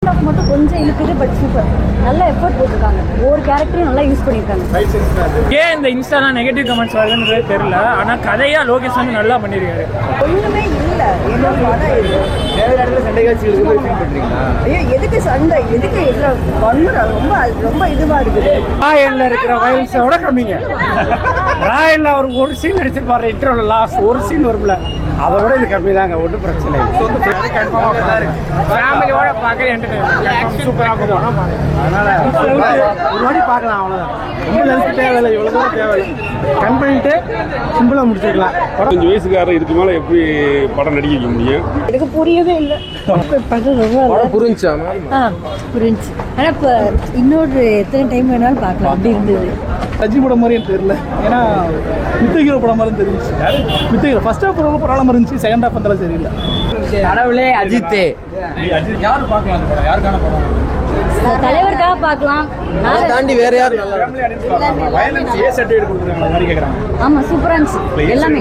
மட்டும் கொஞ்சம் இழுக்குது, பட் சூப்பர். நல்ல எஃபோர்ட் போட்டிருக்காங்க, ஒவ்வொரு கேரக்டரையும் நல்லா யூஸ் பண்ணியிருக்காங்க. ஏன் இந்த இன்ஸ்டாலாம் நெகட்டிவ் கமெண்ட்ஸ் வருதுன்றது தெரியல, ஆனால் கதையா லோகேஷ் வந்து நல்லா பண்ணியிருக்காரு. ஒன்றுமே இல்லை, என்னோட படம் இது. சண்டை காட்சிகளுக்கு போய் ஃபீல் பண்ணுறீங்களா? ஐயோ, எதுக்கு சண்டை, எதுக்கு எதிராக வன்முறை, ரொம்ப இதுவாக இருக்குது. ராயல்ல இருக்கிற வயல்ஸோட கம்மிங்க. ராயல்ல அவர் ஒரு சீன் நடிச்சிருப்பாரு, இன்டர்வல் லாஸ்ட் ஒரு சீன் வரும்ல, அதை விட இது கம்மி தாங்க, ஒன்றும் பிரச்சனை இல்லை. ஃபேமிலியோட பார்க்க என்டர்டைன்மெண்ட் சூப்பராக போகும். அதனால ஒரு வாட்டி பார்க்கலாம், அவ்வளோதான். ரொம்ப லென்ஸ் தேவையில்லை, இவ்வளோ தூரம் தேவையில்லை. கன் பண்ணிட்டு சிம்பிளாக முடிச்சுக்கலாம். 15 வயசுக்காரர் இதுக்கு மேலே எப்படி படம் நடிக்க வைக்க முடியும்? எனக்கு புரியவே இல்லை. புரிஞ்சா? புரிஞ்சு. ஆனால் இப்போ இன்னொரு எத்தனை டைம் வேணாலும் பார்க்கலாம், அப்படி இருந்தது. ரஜினி படம் மாதிரி எனக்கு தெரியல, ஏன்னா மித்த ஹீரோ படம் மாதிரி தெரிஞ்சு. மித்த ஹீரோ ஃபர்ஸ்ட் ஹாஃப் ரொம்ப பரவாயில்ல இருந்துச்சு, செகண்ட் ஹாஃப் அந்த சரியில்லை. கடவுளே அஜித். யார் பார்க்கலாம் அந்த படம்? யாருக்கான படம்? தலைவருக்காக பார்க்கலாம். தாண்டி வேற யாரும் வயலன்ஸ் ஏ சர்டிஃபிகேட் கொடுக்குறாங்க மாதிரி கேட்குறாங்க. ஆமாம், சூப்பராக இருந்துச்சு எல்லாமே.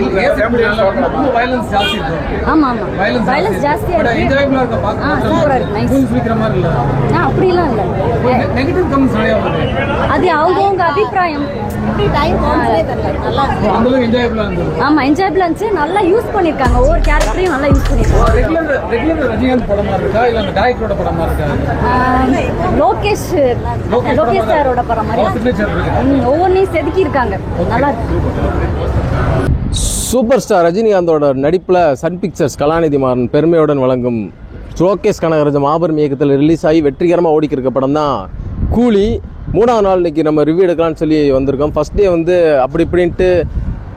வயலன்ஸ் ஜாஸ்தி இருக்கு. ஆமாம் வயலன்ஸ் ஜாஸ்தியாக இருக்கு. சூப்பராக இருக்கு, நைஸ். சீக்கிரம் மாதிரி இல்லை, அப்படிலாம் இல்லை. நெகட்டிவ் கமெண்ட்ஸ் நிறைய வருது. அது அவங்க அபிப்பிராயம். என்ஜாயபிளா இருந்தது. ஆமா, என்ஜாயபிளா இருந்துச்சு, நல்லா யூஸ் பண்ணிருக்காங்க, ஒவ்வொரு கேரக்டரையும் நல்லா யூஸ் பண்ணிருக்காங்க. ரெகுலர் ரஜினிகாந்த் படமா இருக்கா இல்ல அந்த டைரக்டரோட படமா இருக்கா? லோகேஷ் சாரோட படம் மாதிரி ஒவ்வொன்றையும் செதுக்கி இருக்காங்க, நல்லா இருக்கு. சூப்பர் ஸ்டார் ரஜினிகாந்தோட நடிப்பில் சன் பிக்சர்ஸ் கலாநிதி மாறன் பெருமையுடன் வழங்கும் லோகேஷ் கனகராஜ் மாபெரும் இயக்கத்தில் ரிலீஸ் ஆகி வெற்றிகரமாக ஓடிக்கிருக்க படம் தான் கூலி. 3ஆவது நாள் இன்னைக்கு நம்ம ரிவ்யூ எடுக்கலாம்னு சொல்லி வந்திருக்கோம். ஃபர்ஸ்ட் டே வந்து அப்படி இப்படின்ட்டு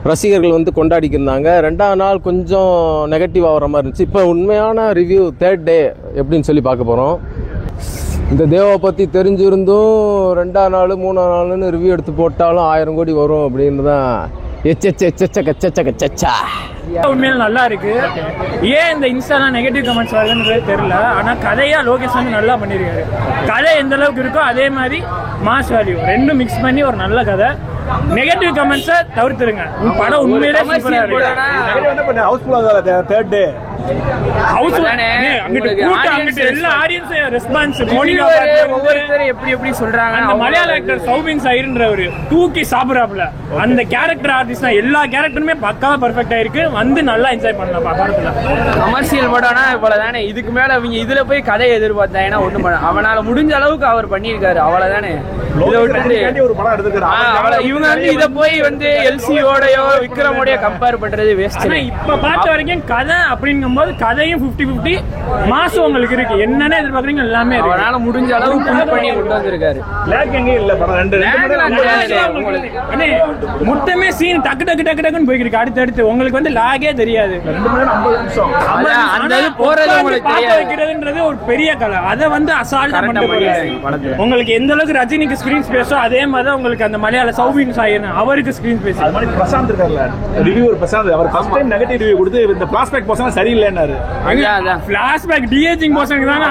ரசிகர்கள் வந்து கொண்டாடிக்கிருந்தாங்க. 2ஆவது நாள் கொஞ்சம் நெகட்டிவாக வர மாதிரி இருந்துச்சு. இப்போ உண்மையான ரிவ்யூ 3rd டே எப்படின்னு சொல்லி பார்க்க போகிறோம். இந்த தேவாவை பற்றி தெரிஞ்சிருந்தும் 2ஆவது நாள் 3ஆவது நாள்னு ரிவ்யூ எடுத்து போட்டாலும் 1000 கோடி வரும் அப்படின்னு தான் உண்மையில நல்லா இருக்கு. ஏன் இந்த இன்ஸ்டாலாம் நெகட்டிவ் கமெண்ட்ஸ் வருதுன்றது தெரியல, ஆனா கதையா லோகேஷ் வந்து நல்லா பண்ணிருக்காரு. கதை எந்த அளவுக்கு இருக்கோ அதே மாதிரி மாஸ் வேல்யூ ரெண்டும் மிக்ஸ் பண்ணி ஒரு நல்ல கதை. நெகட்டிவ் கமெண்ட்ஸை தவிர்த்துருங்க, படம் உண்மையிலே சூப்பரா இருக்கு. ஹவுஸ்ஃபுல் தேர்ட் டே எப்படி சொல்றாங்க. மலையாள ஆக்டர் சௌபின் சாயிர்ன்றவரு தூக்கி சாப்பிடுறாப்ல, அந்த கேரக்டர் ஆர்டிஸ்ட் எல்லா கேரக்டருமே பக்காவா பெர்ஃபெக்ட்டா இருக்கு. வந்து நல்லா என்ஜாய் பண்ணலாம் படத்துல. கமர்ஷியல் படம்னா இவ்வளவுதானே, இதுக்கு மேல அவங்க இதுல போய் கதையை எதிர்பார்த்தாங்கன்னா ஒண்ணும் பண்ண, அவனால முடிஞ்ச அளவுக்கு அவர் பண்ணியிருக்காரு, அவ்வளவுதானே. இவங்க வந்து இத போய் வந்து எல்சியோடயோ விக்ரமோடயோ கம்பேர் பண்றது வேஸ்ட். இப்ப பார்த்த வரைக்கும் கதை அப்படிங்கும் போது கதையும் 50-50 மாசம் உங்களுக்கு இருக்கு. என்னன்னு எதிர்பார்க்கறீங்க எல்லாமே இருக்கு. அவனால முடிஞ்ச அளவு புல் பண்ணி கொண்டு வந்திருக்காரு. மொத்தமே சீன் டக்கு டக்கு டக்கு டக்குன்னு போய்க்கிருக்கு அடுத்தடுத்து. உங்களுக்கு வந்து லாகே தெரியாது. 2 மணி நேரம் 50 நிமிஷம் அந்த இது போறது உங்களுக்கு தெரியாது. வைக்கிறதுன்றது ஒரு பெரிய கலை. அதை வந்து அசால்ட்டா பண்ணிட்டு உங்களுக்கு எந்த அளவுக்கு ரஜினிக்கு ஸ்கிரீன் ஸ்பேஸோ அதே மாதிரி உங்களுக்கு அந்த மலையாள சௌபின் சாயன் அவருக்கு ஸ்கிரீன் ஸ்பேஸ். அது மாதிரி பிரசாந்த் இருக்கார்ல, ரிவ்யூவர் பிரசாந்த், அவர் ஃபர்ஸ்ட் டைம் நெகட்டிவ் ரிவ்யூ கொடுத்து இந்த ஃபிளாஷ்பேக் போர்ஷன் சரியில்லைன்னாரு. ஃபிளாஷ்பேக் டிஏஜிங் போர்ஷனுக்கு தான்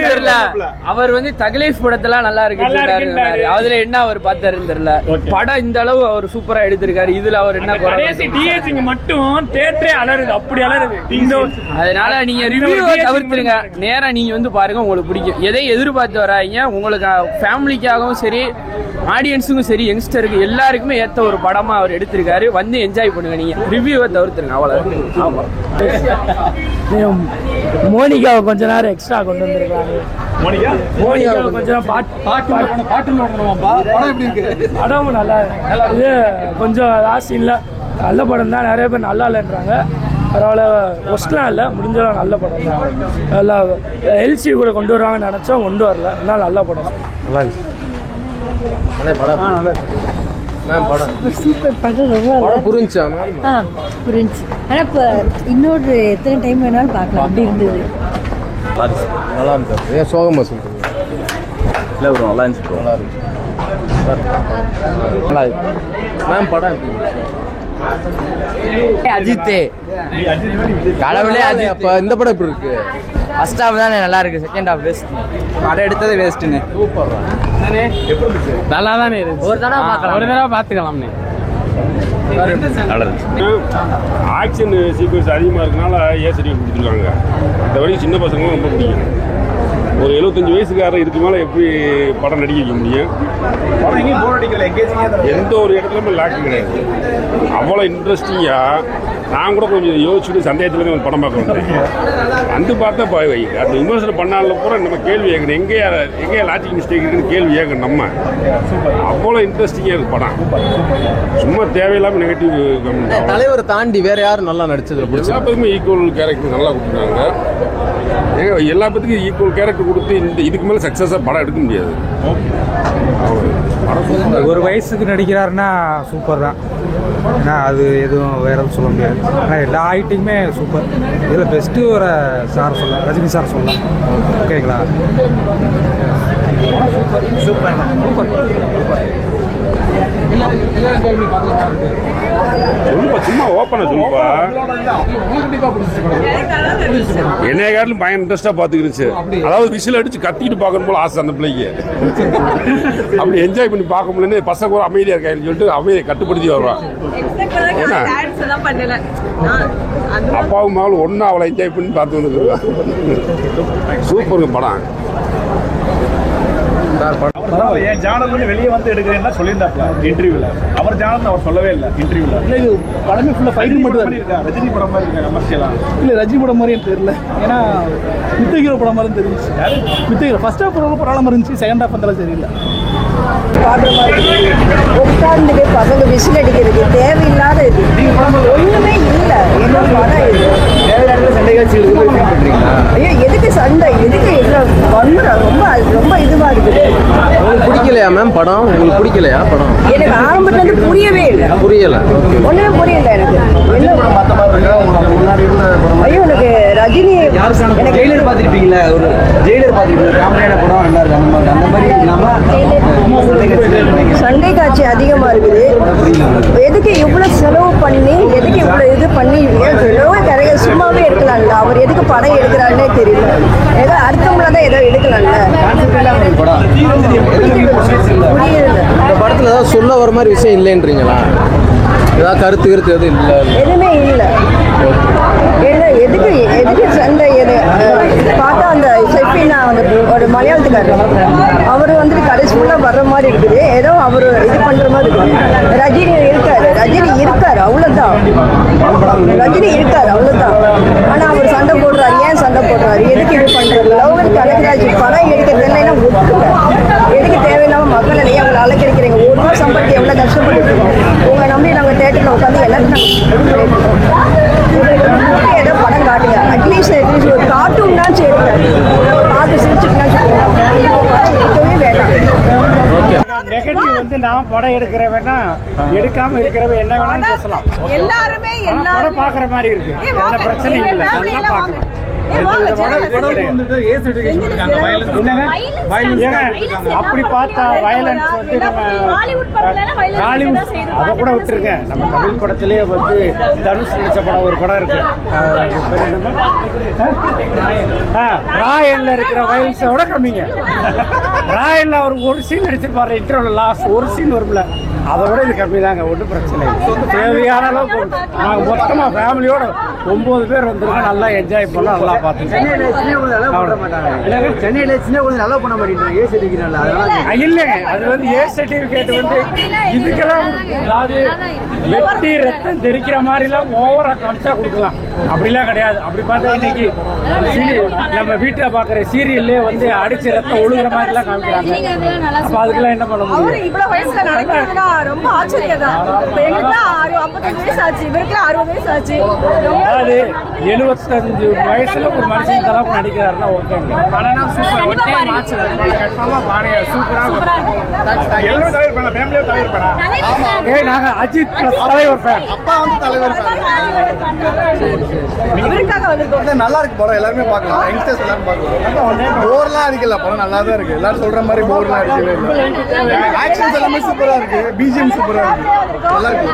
தெரியல. அவர் வந்து தக்லீஃப் படத்தெல்லாம் நல்லா இருக்கு, அதுல என்ன அவர் பார்த்தாருன்னு தெரியல. படம் இந்த அளவு அவர் சூப்பரா எடுத்திருக்காரு, இதுல அவர் என்ன டிஏஜிங் மட்டும் தேட்டரே அலறுது, அப்படி அலறுது. அதனால நீங்க ரிவ்யூ தவிர்த்துருங்க, நேரா நீங்க வந்து பாருங்க, உங்களுக்கு பிடிக்கும். எதை எதிர்பார்த்து வராங்க, உங்களுக்கு ஃபேமிலிக்காகவும் சரி ஆடியன்ஸுக்கும் சரி யங்ஸ்டருக்கு எல்லாருக்குமே ஏற்ற ஒரு படமா அவர் எடுத்திருக்காரு. வந்து என்ஜாய் பண்ணுங்க, நீங்க ரிவ்யூவை தவிர்த்துருங்க, அவ்வளவு. மோனிகாவை கொஞ்ச நேரம் எக்ஸ்ட்ரா கொண்டு வந்திருக்காங்க. மோனிகாவை கொஞ்சம் படம் நல்லா இது கொஞ்சம் லாஸ்ட் இல்லை, நல்ல படம் தான். நிறைய பேர் நல்லா இல்லைன்றாங்க, பரவாயில்ல, ஒஸ்ட்லாம் இல்லை, முடிஞ்சலாம் நல்ல படம் தான். நல்லா எல்சி கூட கொண்டு வருவாங்கன்னு நினச்சோம், கொண்டு வரல, அதனால நல்ல படம். நல்லா இருந்துச்சு புரிஞ்சா? புரிஞ்சு. ஆனால் இப்போ இன்னொரு எத்தனை டைம் வேணாலும் பார்க்கலாம், அப்படி இருந்தது. நல்லா இருந்துச்சு. ஏன் சோகமா சொல்றீங்க? இல்லை ப்ரோ, நல்லா இருந்துச்சு ப்ரோ, நல்லா இருந்துச்சு. நல்லா இருக்கு மேம். படம் அஜித் கடவுளே அஜித். அப்போ இந்த படம் எப்படி இருக்கு? ஃபர்ஸ்ட் ஹாஃப் தானே நல்லா இருக்கு, செகண்ட் ஹாஃப் வேஸ்ட். படம் எடுத்தது வேஸ்ட்டுங்க. சூப்பர். நல்லா தானே இருக்கு, ஒரு தடவை பார்க்கலாம், ஒரு தடவை பார்த்துக்கலாம்னு. ஆக்ஷன் சீக்வன்ஸ் அதிகமாக இருக்கனால ஏ சர்டிஃபிகேட் கொடுத்துருக்காங்க. இந்த வரைக்கும் சின்ன பசங்களும் ரொம்ப பிடிக்கும். ஒரு 75 வயசுக்காரர் இதுக்கு மேலே எப்படி படம் நடிக்க வைக்க முடியும்? படம் எங்கேயும் போர் அடிக்கல, எந்த ஒரு இடத்துலையுமே லாக்கு கிடையாது. அவ்வளோ இன்ட்ரெஸ்டிங்காக நான் கூட கொஞ்சம் யோசிச்சுட்டு சந்தேகத்தில் ஒரு படம் பார்க்க வந்தேன். வந்து பார்த்தா அந்த விமர்சனம் பண்ணாலும் பூரா நம்ம கேள்வி கேட்கணும், எங்கேயா லாஜிக் மிஸ்டேக் இருக்குன்னு கேள்வி கேட்கணும். நம்ம அவ்வளோ இன்ட்ரெஸ்டிங்காக இருக்குது படம். சும்மா தேவையில்லாமல் நெகட்டிவ் கமெண்ட். தலைவர் தாண்டி வேற யாரும் நல்லா நடிச்சது? எல்லா பேருக்குமே ஈக்குவல் கேரக்டர் நல்லா கொடுத்துருக்காங்க. எல்லா பேத்துக்கும் ஈக்குவல் கேரக்டர் கொடுத்து இதுக்கு மேலே சக்ஸஸாக படம் எடுக்க முடியாது. ஒரு வயசுக்கு நடிக்கிறாருன்னா சூப்பர் தான். ஏன்னா அது எதுவும் வேற எதுவும் சொல்ல முடியாது. ஆனால் எல்லா ஆக்டிங்குமே சூப்பர். இதில் பெஸ்ட்டு ஒரு சார் சொல்லலாம், ரஜினி சார் சொல்லலாம். ஓகேங்களா? Super super. சொல்லுப்பா, சும்மா ஓப்பனா சொல்லுப்பா. என்னைய காட்டிலும் பயங்கர இன்ட்ரெஸ்டா பாத்துக்கிருச்சு. அதாவது விசில் அடிச்சு கத்திட்டு பார்க்கணும் போல ஆசை அந்த பிள்ளைக்கு. அப்படி என்ஜாய் பண்ணி பார்க்க முடியல. பசங்க கூட அமைதியா இருக்காங்கன்னு சொல்லிட்டு அமைதியை கட்டுப்படுத்தி வருவான். அப்பாவும் மகளும் ஒன்னா அவளை என்ஜாய் பண்ணி பார்த்து வந்துருக்கான். சூப்பருங்க படம். என் ஜானல் வந்து வெளியே வந்து எடுக்கிறேன்னா சொல்லியிருந்தாப்ல இன்டர்வியூல. அவர் ஜானல் அவர் சொல்லவே இல்லை இன்டர்வியூல. இல்லை, இது படமே ஃபுல்லாக ஃபைட்டிங் மட்டும் தான் இருக்கா. ரஜினி படம் மாதிரி இருக்கா கமர்ஷியலா? இல்லை, ரஜினி படம் மாதிரி எனக்கு தெரியல. ஏன்னா மித்த ஹீரோ படம் மாதிரி தெரிஞ்சிச்சு. மித்த ஹீரோ ஃபர்ஸ்ட் ஹாஃப் பரவாயில்லாம இருந்துச்சு, செகண்ட் ஹாஃப் அந்த சரியில்லை. பார்க்குற மாதிரி உட்கார்ந்துட்டு பசங்க விசில் அடிக்கிறது தேவையில்லாத இது ஒன்றுமே இல்லை. என்ன படம் இது? சண்டை காட்சிகளுக்கு போய் ஃபீல் பண்றீங்களா? ஐயோ, எதுக்கு சண்டை, எதுக்கு எல்லாம் வன்முறை ரொம்ப ரொம்ப இதுவாக இருக்குது. உங்களுக்கு பிடிக்கலையா மேம் படம்? உங்களுக்கு பிடிக்கலையா படம்? எனக்கு ஆரம்பத்துல இருந்து புரியவே இல்லை. புரியல? ஒன்றுமே புரியல எனக்கு. ஐயோ, எனக்கு ரஜினி எனக்கு ஜெயிலர் பார்த்துருப்பீங்களா? ஒரு ஜெயிலர் பார்த்துருப்பீங்களா? காமெடியான படம் நல்லா இருக்கு. அந்த மாதிரி இல்லாமல் சண்டை காட்சி அதிகமாக இருக்குது. எதுக்கு இவ்வளோ செலவு பண்ணி, எதுக்கு இவ்வளோ இது பண்ணி நிறைய சும்மாவே எடுக்கலாம்ல. அவர் எதுக்கு படம் எடுக்கிறாருன்னே தெரியல. ஏதோ அர்த்தம்ல தான் ஏதோ எடுக்கலாம்ல. இந்த படத்துல ஏதாவது சொல்ல வர மாதிரி விஷயம் இல்லைன்றீங்களா? ஏதாவது கருத்து எதுவும் இல்லை? எதுவுமே இல்லை. எதுக்கு சண்டை? பார்த்தா அந்த செப்பினா வந்து ஒரு மலையாளத்துக்காரர், அவர் வந்துட்டு கடைசி ஃபுல்லாக வர்ற மாதிரி இருக்குது. ஏதோ அவர் இது பண்ணுற மாதிரி இருக்குது. ரஜினி இருக்காரு அவ்வளோதான். ரஜினி இருக்காரு அவ்வளோதான். ஆனால் அவர் சண்டை போடுறாரு. ஏன் சண்டை போடுறாரு? எதுக்கு இது பண்ணுறாரு? லவ் கனகராஜ் படம் எடுக்கிறதுலாம் ஒத்துக்கல. எதுக்கு தேவையில்லாமல் மக்கள் நிறைய அவங்களை அலக்கடிக்கிறீங்க. ஒரு ரூபா சம்பளத்தை எவ்வளோ கஷ்டப்பட்டு உங்களை நம்பி நாங்கள் தேட்டரில் உட்காந்து எல்லாத்தையும் ஏதோ படம் காட்டுங்க. அட்லீஸ்ட் ஒரு கார்ட்டூன் தான் சரி, பார்த்து சிரிச்சுட்டுனா வேண்டாம். நெகட்டிவ் வந்து நான் படம் எடுக்கிறவனா எடுக்காம இருக்கிறவன் என்ன வேணாலும் பேசலாம். எல்லாருமே படம் பாக்குற மாதிரி இருக்கு. எந்த பிரச்சனையும் இல்லை. நல்லா பார்க்கலாம். அப்படி பார்த்தா வயலன்ஸ் வந்து நம்ம ஹாலிவுட் அதை கூட விட்டுருங்க. நம்ம தமிழ் படத்திலேயே வந்து தனுஷ் நடிச்ச படம் ஒரு படம் இருக்கு. ராயல்ல இருக்கிற வயலன்ஸோட கம்மிங்க. ராயல்ல அவர் ஒரு சீன் நடிச்சிருப்பாரு. இன்டர்வல் லாஸ்ட் ஒரு சீன் வரும்ல, அதை விட இது கம்மி தாங்க. ஒன்றும் பிரச்சனை இல்லை. தேவையான அளவுக்கு நாங்கள் மொத்தமாக ஃபேமிலியோட 9 பேர் வந்துருக்கோம். நல்லா என்ஜாய் பண்ணோம், நல்லா பார்த்தோம். சென்னையில சின்ன கொஞ்சம் நல்லா பண்ண மாட்டேங்கிறாங்க. ஏ சர்டிஃபிகேட் இல்லைங்க, அது வந்து ஏ சர்டிஃபிகேட் வந்து இதுக்கெல்லாம் அதாவது வெட்டி ரத்தம் தெரிக்கிற மாதிரிலாம் ஓவரா கம்சா கொடுக்கலாம். அப்படிலாம் கிடையாது. அப்படி பார்த்தா இன்னைக்கு நம்ம வீட்டில் பார்க்குற சீரியல்லே வந்து அடிச்சு ரத்தம் ஒழுகுற மாதிரிலாம் காமிக்கிறாங்க. அப்போ அதுக்கெல்லாம் என்ன பண்ண முடியும்? இவ்வளவு வயசுல நடக்கிறதுனா ரொம்ப ஆச்சரியம் தான். எங்களுக்குலாம் 55 வயசு ஆச்சு, இவருக்குலாம் 60 வயசு ஆச்சு. அதாவது 75 வயசுல ஒரு மனுஷன் தரப்பு நடிக்கிறாருன்னா ஓகேங்க. நாங்க அஜித் தலைவர் ஃபேன். அப்பா வந்து தலைவர் நல்லா இருக்கு படம். எல்லாருமே பார்க்கலாம். யங்ஸ்டர்ஸ் எல்லாரும் பார்க்கலாம். போர்லாம் அடிக்கல படம். நல்லா தான் இருக்கு. எல்லாரும் சொல்ற மாதிரி போர்லாம் அடிக்கவே இல்லை. ஆக்ஷன்ஸ் எல்லாமே சூப்பரா இருக்கு. பிஜிஎம் சூப்பரா இருக்கு, நல்லா இருக்கு.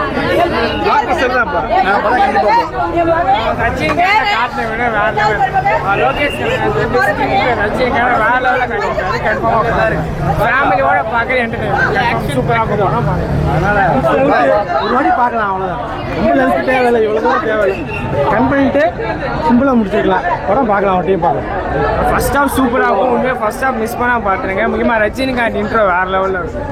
பிளாக்பஸ்டர் தான். நான் படம் கண்டிப்பா ரஜினிகாந்த் காட்டின விட வேற லெவல். லோகேஷ் ரஜினிகாந்த் வேற லெவலில் காட்டியிருக்காரு. கன்ஃபார்மாக நல்லா இருக்கு. ஃபேமிலியோட பார்க்குற என்டர்டைன்மெண்ட் சூப்பராக போகணும். அதனால ஒரு வாட்டி பார்க்கலாம், அவ்வளோதான். ரொம்ப லென்ஸ் தேவையில்லை, இவ்வளோ தூரம் தேவையில்லை. கன் பண்ணிட்டு சிம்பிளாக முடிச்சுக்கலாம். படம் பார்க்கலாம், அவட்டையும் பார்க்கலாம். ஃபர்ஸ்ட் ஹாஃப் சூப்பராக இருக்கும். உண்மையாக ஃபர்ஸ்ட் ஹாஃப் மிஸ் பண்ணாமல் பார்த்துருங்க. முக்கியமாக ரஜினிகாந்த் இன்ட்ரோ வேற லெவலில் இருக்கும்.